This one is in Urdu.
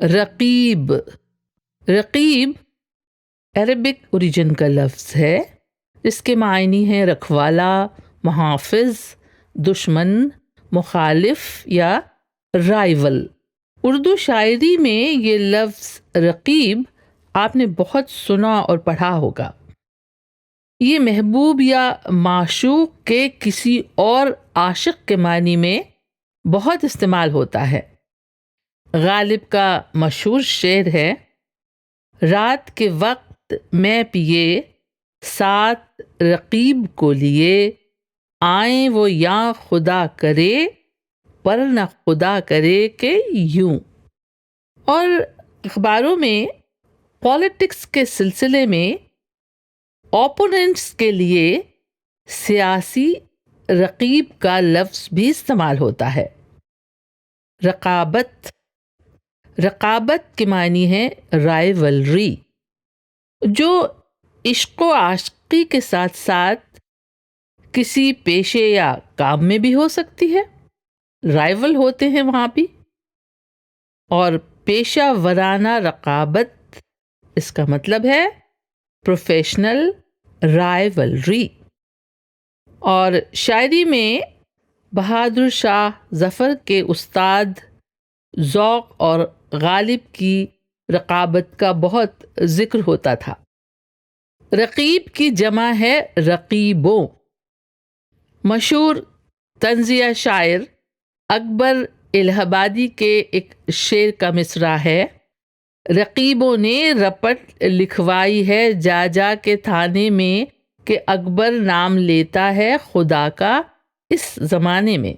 رقیب، رقیب عربک اوریجن کا لفظ ہے جس کے معنی ہیں رکھوالا، محافظ، دشمن، مخالف یا رائیول۔ اردو شاعری میں یہ لفظ رقیب آپ نے بہت سنا اور پڑھا ہوگا۔ یہ محبوب یا معشوق کے کسی اور عاشق کے معنی میں بہت استعمال ہوتا ہے۔ غالب کا مشہور شعر ہے، رات کے وقت میں پیے ساتھ رقیب کو لیے، آئیں وہ یا خدا کرے پر نہ خدا کرے کہ یوں۔ اور اخباروں میں پالیٹکس کے سلسلے میں اوپوننٹس کے لیے سیاسی رقیب کا لفظ بھی استعمال ہوتا ہے۔ رقابت، رقابت کے معنی ہے رائیولری، جو عشق و عاشقی کے ساتھ ساتھ کسی پیشے یا کام میں بھی ہو سکتی ہے۔ رائیول ہوتے ہیں وہاں بھی۔ اور پیشہ ورانہ رقابت، اس کا مطلب ہے پروفیشنل رائیولری۔ اور شاعری میں بہادر شاہ ظفر کے استاد ذوق اور غالب کی رقابت کا بہت ذکر ہوتا تھا۔ رقیب کی جمع ہے رقیبوں۔ مشہور طنزیہ شاعر اکبر الہ آبادی کے ایک شعر کا مصرع ہے، رقیبوں نے رپٹ لکھوائی ہے جا جا کے تھانے میں، کہ اکبر نام لیتا ہے خدا کا اس زمانے میں۔